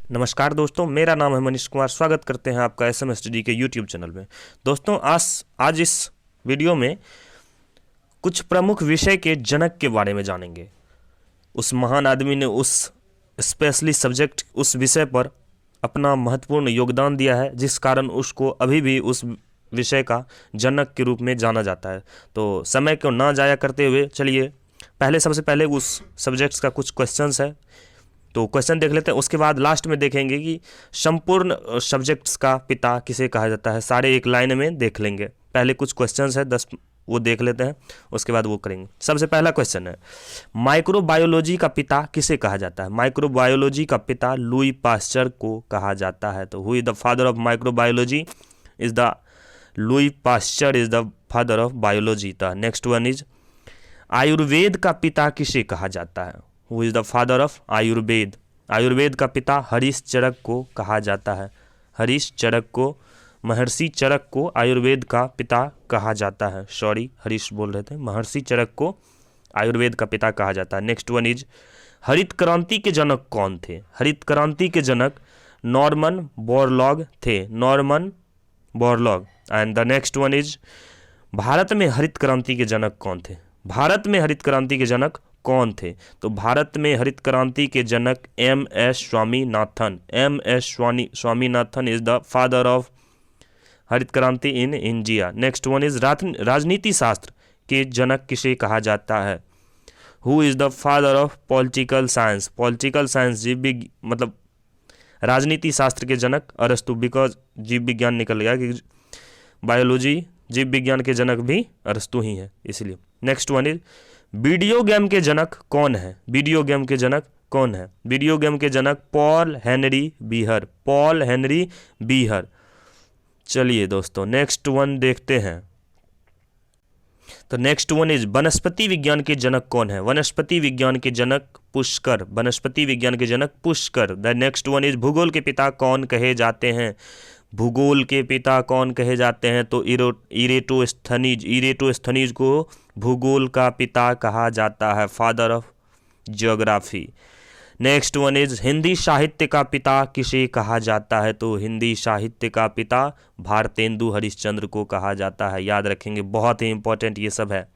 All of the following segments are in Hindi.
नमस्कार दोस्तों, मेरा नाम है मनीष कुमार। स्वागत करते हैं आपका एसएम स्टडी के यूट्यूब चैनल में। दोस्तों, आज इस वीडियो में कुछ प्रमुख विषय के जनक के बारे में जानेंगे। उस महान आदमी ने उस स्पेशली सब्जेक्ट, उस विषय पर अपना महत्वपूर्ण योगदान दिया है, जिस कारण उसको अभी भी उस विषय का जनक के रूप में जाना जाता है। तो समय को ना जाया करते हुए चलिए सबसे पहले उस सब्जेक्ट्स का कुछ क्वेश्चंस है, तो क्वेश्चन देख लेते हैं। उसके बाद लास्ट में देखेंगे कि संपूर्ण सब्जेक्ट्स का पिता किसे कहा जाता है। सारे एक लाइन में देख लेंगे। पहले कुछ क्वेश्चंस है 10, वो देख लेते हैं, उसके बाद वो करेंगे। सबसे पहला क्वेश्चन है, माइक्रोबायोलॉजी का पिता किसे कहा जाता है। माइक्रोबायोलॉजी का पिता लुई पास्चर को कहा जाता है। तो who is the father of microbiology? Is the Louis Pasteur is the father of biology. The next one is, Ayurveda का पिता किसे कहा जाता है। Who is the father of Ayurveda? Ayurveda का पिता हरीश चरक को कहा जाता है। हरीश चरक को, महर्षि चरक को आयुर्वेद का पिता कहा जाता है। सॉरी, हरीश बोल रहे थे। महर्षि चरक को आयुर्वेद का पिता कहा जाता है। नेक्स्ट वन इज, हरित क्रांति के जनक कौन थे। हरित क्रांति के जनक नॉर्मन बोरलॉग थे। Norman Borlaug. And the next one is, भारत में हरित क्रांति के जनक कौन थे। भारत में हरित क्रांति के जनक कौन थे? तो भारत में हरित क्रांति के जनक M S Swaminathan. M S Swaminathan is the father of हरित क्रांति in India. Next one is, राजनीति शास्त्र के जनक किसे कहा जाता है। Who is the father of political science. Political science, मतलब राजनीति शास्त्र के जनक अरस्तु, बिकॉज जीव विज्ञान निकल गया कि बायोलॉजी, जीव विज्ञान के जनक भी अरस्तु ही है, इसलिए। Next one is, video game के जनक कौन है। वीडियो गेम के जनक कौन है? वीडियो गेम के जनक Paul Henry Baer. Paul Henry Baer. चलिए दोस्तों, नेक्स्ट वन देखते हैं। तो नेक्स्ट वन इज, वनस्पति विज्ञान के जनक कौन है। वनस्पति विज्ञान के जनक पुष्कर। वनस्पति विज्ञान के जनक Pushkar. The next one is, भूगोल के पिता कौन कहे जाते हैं। भूगोल के पिता कौन कहे जाते हैं? तो इरेटोस्थनीज। इरेटोस्थनीज को भूगोल का पिता कहा जाता है, father of geography. Next one is, Hindi साहित्य का पिता किसे कहा जाता है। तो हिंदी साहित्य का पिता भारतेंदु हरिश्चंद्र को कहा जाता है। याद रखेंगे, बहुत ही इंपॉर्टेंट ये सब है।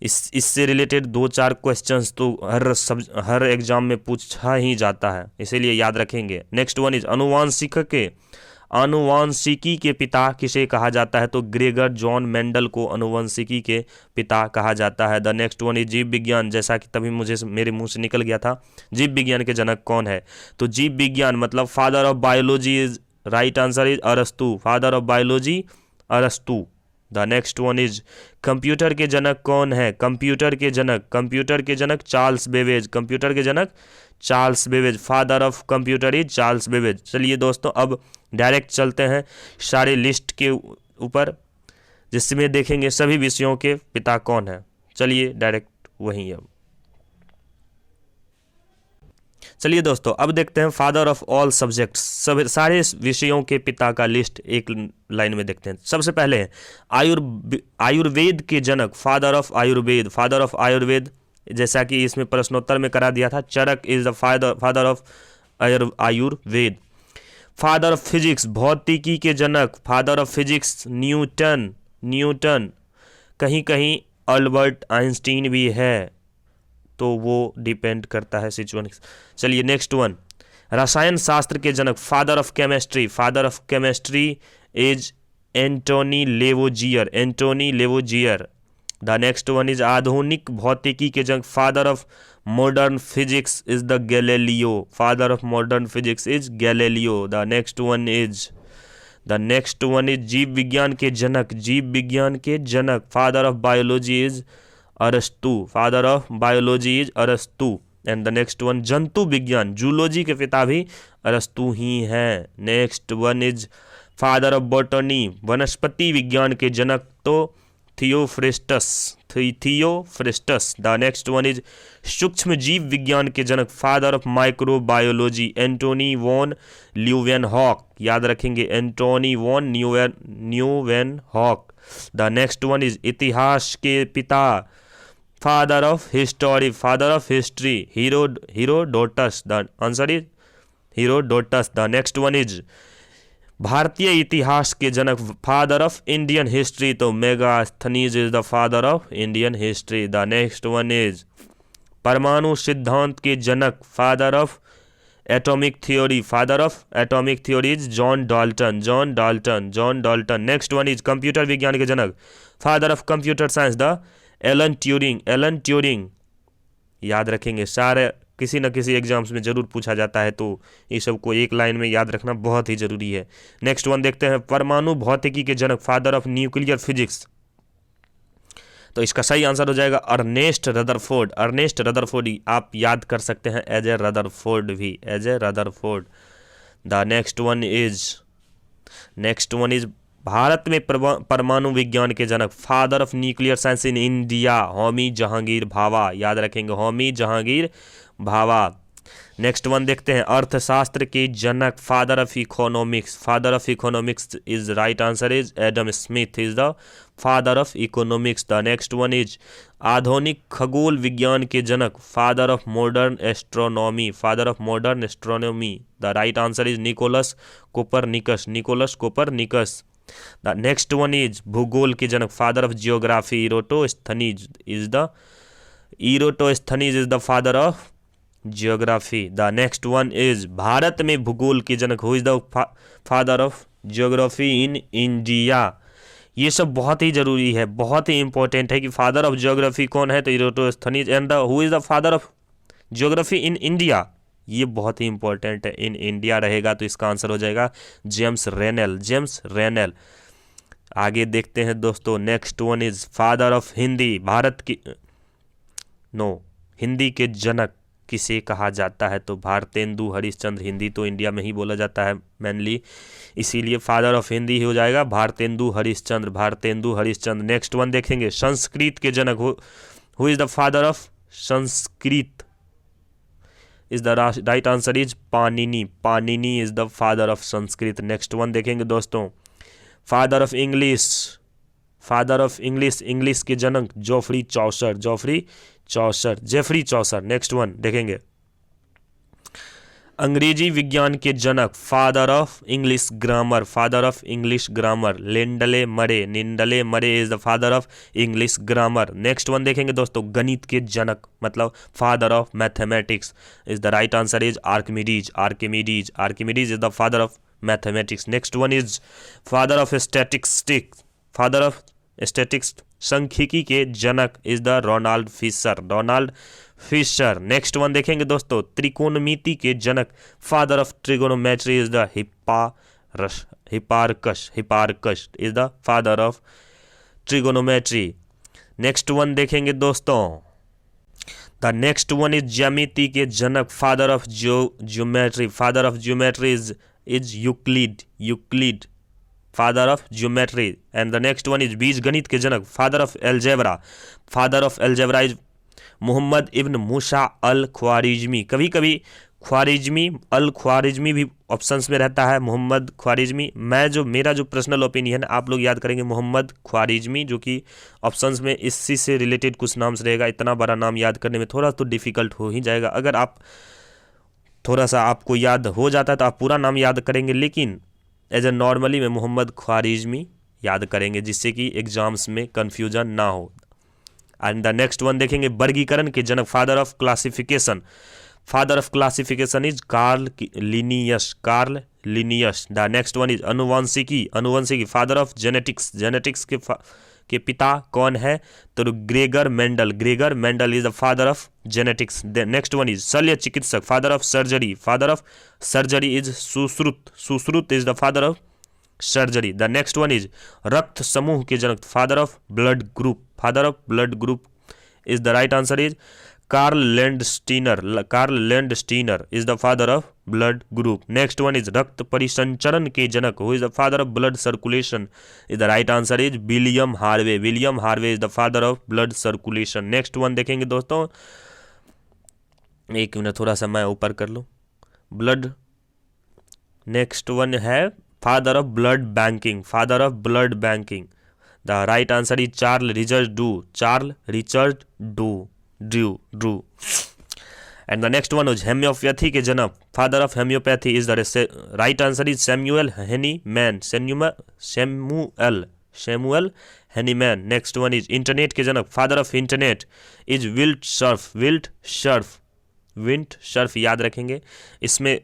इससे रिलेटेड 2-4 क्वेश्चंस तो हर एग्जाम में पूछा ही जाता है, इसीलिए याद रखेंगे। नेक्स्ट वन इज, आनुवांशिकी के पिता किसे कहा जाता है। तो ग्रेगर जॉन मेंडल को आनुवंशिकी के पिता कहा जाता है। द नेक्स्ट वन इज, जीव विज्ञान, जैसा कि तभी मेरे मुंह से निकल गया था, जीव विज्ञान के जनक कौन है। तो जीव विज्ञान मतलब father of biology is, right answer is अरस्तु। फादर ऑफ बायोलॉजी अरस्तु। The next one is, computer के जनक कौन है। कंप्यूटर के जनक चार्ल्स बेबेज। कंप्यूटर के जनक Charles Babbage. Father of computer is Charles Babbage. चलिए दोस्तों, अब डायरेक्ट चलते हैं सारे लिस्ट के ऊपर, जिसमें देखेंगे सभी विषयों के पिता कौन है। चलिए डायरेक्ट वही है। चलिए दोस्तों, अब देखते हैं फादर ऑफ ऑल सब्जेक्ट्स, सारे विषयों के पिता का लिस्ट एक लाइन में देखते हैं। सबसे पहले है आयुर्वेद के जनक, father of Ayurveda. Father of Ayurveda, जैसा कि इसमें प्रश्नोत्तर में करा दिया था, Charaka is the father of Ayurveda. Father of physics, भौतिकी के जनक, फादर ऑफ फिजिक्स न्यूटन। कहीं कहीं अल्बर्ट आइंस्टीन भी है, तो वो डिपेंड करता है सिचुएशन। चलिए नेक्स्ट वन, रसायन शास्त्र के जनक, father of chemistry. Father of chemistry is Antoine Lavoisier. The next one is, आधुनिक भौतिकी के जनक, father of modern physics is the Galileo. Father of modern physics is Galileo. The next one is, जीव विज्ञान के जनक, फादर ऑफ बायोलॉजी इज अरस्तु। फादर ऑफ बायोलॉजी इज अरस्तु। एंड द नेक्स्ट वन, जंतु विज्ञान, जूलॉजी के पिता भी अरस्तु ही हैं। Next one is, father of botany, वनस्पति विज्ञान के जनक, तो Theophrastus. The next one is, सूक्ष्म जीव विज्ञान के जनक, father of microbiology, Antoine van Leeuwenhoek. याद रखेंगे, Antoine van Leeuwenhoek. The next one is, इतिहास के पिता, father of history, Herodotus. The answer is Herodotus. The next one is भारतीय इतिहास के जनक, फादर ऑफ इंडियन हिस्ट्री, तो Megasthenes is the father of Indian history. The next one is परमाणु सिद्धांत के जनक, father of atomic theory, father of atomic theory is John Dalton, John Dalton, John Dalton. Next one is computer विज्ञान के जनक, father of computer science, the Alan Turing, Alan Turing. याद रखेंगे, सारे किसी न किसी एग्जाम्स में जरूर पूछा जाता है, तो ये सब को एक लाइन में याद रखना बहुत ही जरूरी है। नेक्स्ट वन देखते हैं, परमाणु भौतिकी के जनक, फादर ऑफ न्यूक्लियर फिजिक्स, तो इसका सही आंसर हो जाएगा अर्नेस्ट रदरफोर्ड। अर्नेस्ट रदरफोर्ड आप याद कर सकते हैं एज ए रदरफोर्ड भी, as a Rutherford. The next one is भारत में परमाणु विज्ञान के जनक, father of nuclear science in India, Homi Jehangir Bhabha. याद रखेंगे, होमी जहांगीर भाभा। नेक्स्ट वन देखते हैं, अर्थशास्त्र के जनक, father of economics, father of economics is right answer is Adam Smith is the father of economics. The next one is आधुनिक खगोल विज्ञान के जनक, father of modern astronomy, father of modern astronomy. The right answer is Nicolaus Copernicus, Nicolaus Copernicus. The next one is भूगोल के जनक, father of geography, Eratosthenes is the father of geography. The next one is भारत में भूगोल के जनक, who is the father of geography in India. ये सब बहुत ही जरूरी है, बहुत ही इंपॉर्टेंट है कि फादर ऑफ जियोग्राफी कौन है, तो Eratosthenes. And who is the father of geography in India, ये बहुत ही इंपॉर्टेंट है, इन इंडिया रहेगा तो इसका आंसर हो जाएगा जेम्स रेनेल, जेम्स रेनेल। आगे देखते हैं दोस्तों, next one is father of Hindi, Bharat की हिंदी के जनक किसे कहा जाता है, तो भारतेंदु हरिश्चंद्र। हिंदी तो इंडिया में ही बोला जाता है मेनली, इसीलिए फादर ऑफ हिंदी ही हो जाएगा भारतेंदु हरिश्चंद्र, भारतेंदु हरिश्चंद्र। नेक्स्ट वन देखेंगे, संस्कृत के जनक, who is the father of Sanskrit is the right answer is Panini, Panini is the father of Sanskrit. Next one देखेंगे दोस्तों, father of English, father of English, English के जनक Geoffrey Chaucer, Geoffrey Chaucer, Geoffrey Chaucer. Next one देखेंगे, अंग्रेजी विज्ञान के जनक, father of English grammar, father of English grammar, Lindley Murray, Lindley मरे is the father of English grammar. Next one देखेंगे दोस्तों, गणित के जनक मतलब father of mathematics is the right answer is Archimedes, Archimedes, Archimedes is the father of mathematics. Next one is father of statistics, father of statistics, सांख्यिकी के जनक is the Ronald Fisher, Ronald Fisher. Next one देखेंगे दोस्तों, त्रिकोणमिति के जनक, father of trigonometry is the Hipparchus, Hipparchus is the father of trigonometry. Next one देखेंगे दोस्तों, द नेक्स्ट वन इज ज्यामिति के जनक, father of geometry, father of geometry is Euclid, Euclid father of geometry. And the next one is बीज गणित के जनक, father of algebra, father of algebra is Muhammad ibn Musa al Khwarizmi. कभी कभी ख्वारिजमी, अल ख्वारिजमी भी ऑप्शंस में रहता है, मोहम्मद ख्वारिजमी। मेरा जो पर्सनल ओपिनियन है, आप लोग याद करेंगे मोहम्मद ख्वारिजमी, जो कि ऑप्शंस में इसी से रिलेटेड कुछ नाम्स रहेगा। इतना बड़ा नाम याद करने में थोड़ा तो डिफिकल्ट हो ही जाएगा। अगर आप थोड़ा सा आपको याद हो जाता है तो आप पूरा नाम याद करेंगे, लेकिन एज ए नॉर्मली में मोहम्मद ख्वारिजमी याद करेंगे, जिससे कि एग्जाम्स में कन्फ्यूजन ना हो। एंड द नेक्स्ट वन देखेंगे, वर्गीकरण के जनक, father of classification, father of classification is Carl Linnaeus, Carl Linnaeus. The next one is अनुवांशिकी, अनुवंशिकी, फादर ऑफ जेनेटिक्स, जेनेटिक्स के पिता कौन है, तो Gregor Mendel, Gregor Mendel is the father of genetics. Next one is शल्य चिकित्सक, father of surgery, father of surgery is Sushruta, Sushruta is the father of surgery. The next one is रक्त समूह के जनक, father of blood group, father of blood group is the right answer is Karl Landsteiner, Karl Landsteiner is the father of blood group. Next one is रक्त परिसंचरण के जनक, who is the father of blood circulation is the right answer is William Harvey, William Harvey is the father of blood circulation. Next one देखेंगे दोस्तों, एक मिनट थोड़ा सा मैं ऊपर कर लूँ, ब्लड। नेक्स्ट वन है father of blood banking, father of blood banking. The right answer is Charles Richard Drew, Charles Richard Drew, Drew. And the next one is homeopathy के जनक, father of homeopathy is the right answer is Samuel Hahnemann, Samuel Hahnemann. Next one is internet के जनक, father of internet is Vint Cerf, याद रखेंगे। इसमें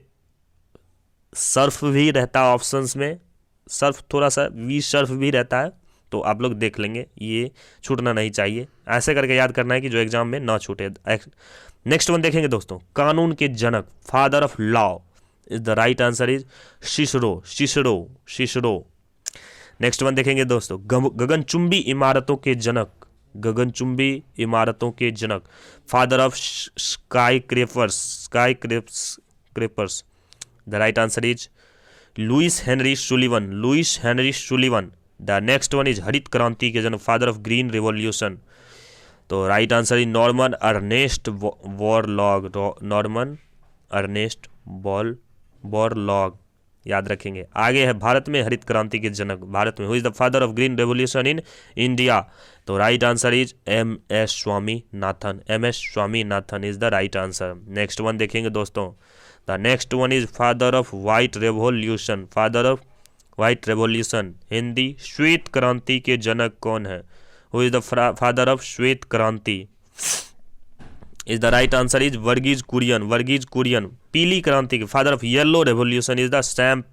सर्फ भी रहता है ऑप्शंस में, सर्फ थोड़ा सा वी सर्फ भी रहता है, तो आप लोग देख लेंगे, ये छूटना नहीं चाहिए। ऐसे करके याद करना है कि जो एग्जाम में ना छूटे। नेक्स्ट वन देखेंगे दोस्तों, कानून के जनक, father of law is the right answer is Cicero. Next one देखेंगे दोस्तों, गगनचुंबी इमारतों के जनक, father of skyscrapers, the right answer is Louis Henry Sullivan. The next one is हरित क्रांति के जनक, फादर ऑफ ग्रीन रिवॉल्यूशन, तो right answer is Norman Ernest Borlaug, याद रखेंगे। आगे है भारत में हरित क्रांति के जनक, भारत में who is the father of green revolution in India, तो right answer is M S. Swaminathan is the right answer. Next one देखेंगे दोस्तों, the next one is father of white revolution, Hindi श्वेत क्रांति के जनक कौन है, who is the father of श्वेत क्रांति, is the right answer is Verghese Kurien. पीली क्रांति के father of yellow revolution is the Sam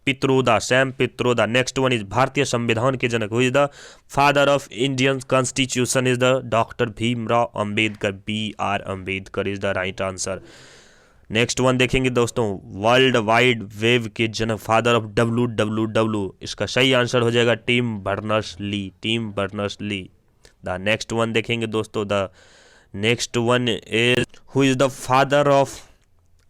Pitroda. Next one is भारतीय संविधान के जनक, who is the father of Indian constitution is the doctor Bhimrao Ambedkar, B.R. Ambedkar is the right answer. Next one देखेंगे दोस्तों, वर्ल्ड वाइड वेब के जनक, फादर ऑफ WWW, इसका सही आंसर हो जाएगा Tim Berners Lee. The next one देखेंगे दोस्तों, the next one is who is the father of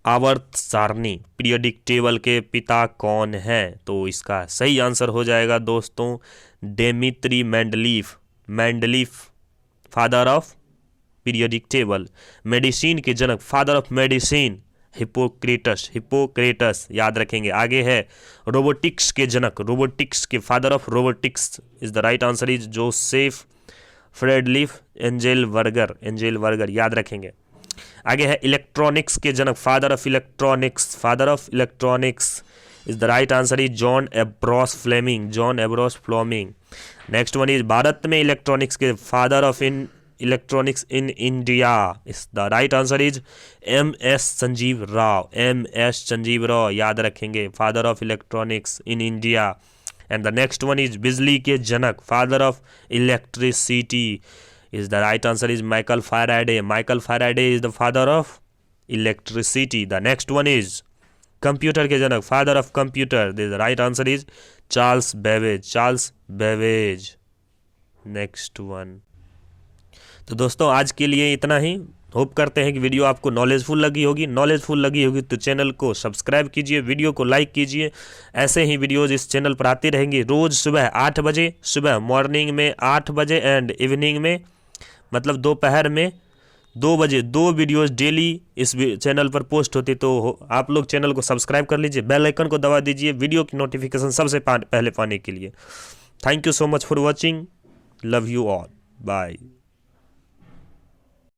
आवर्त सारणी, पीरियडिक टेबल के पिता कौन है, तो इसका सही आंसर हो जाएगा दोस्तों Dmitri Mendeleev, father of periodic table. Medicine के जनक, फादर ऑफ मेडिसिन, हिपोक्रेटस, याद रखेंगे। आगे है रोबोटिक्स के जनक, रोबोटिक्स के father of robotics is the right answer is Joseph Frederick Engelberger, याद रखेंगे। आगे है इलेक्ट्रॉनिक्स के जनक, father of electronics is the right answer is John Ambrose Fleming. Next one is भारत में इलेक्ट्रॉनिक्स के father of electronics in India, is the right answer is M.S. Sanjeev Rao, याद रखेंगे, father of electronics in India. And the next one is बिजली के जनक, father of electricity is the right answer is Michael Faraday is the father of electricity. The next one is computer के जनक, father of computer, the right answer is Charles Babbage. Next one, तो दोस्तों आज के लिए इतना ही। होप करते हैं कि वीडियो आपको नॉलेजफुल लगी होगी तो चैनल को सब्सक्राइब कीजिए, वीडियो को लाइक कीजिए। ऐसे ही वीडियोज़ इस चैनल पर आती रहेंगी रोज़ सुबह 8 बजे, सुबह मॉर्निंग में 8 बजे एंड इवनिंग में मतलब दोपहर में 2 बजे 2 वीडियोज़ डेली इस चैनल पर पोस्ट होती। तो आप लोग चैनल को सब्सक्राइब कर लीजिए, बेल आइकन को दबा दीजिए वीडियो की नोटिफिकेशन सबसे पहले पाने के लिए। Thank you so much for watching, love you all, bye.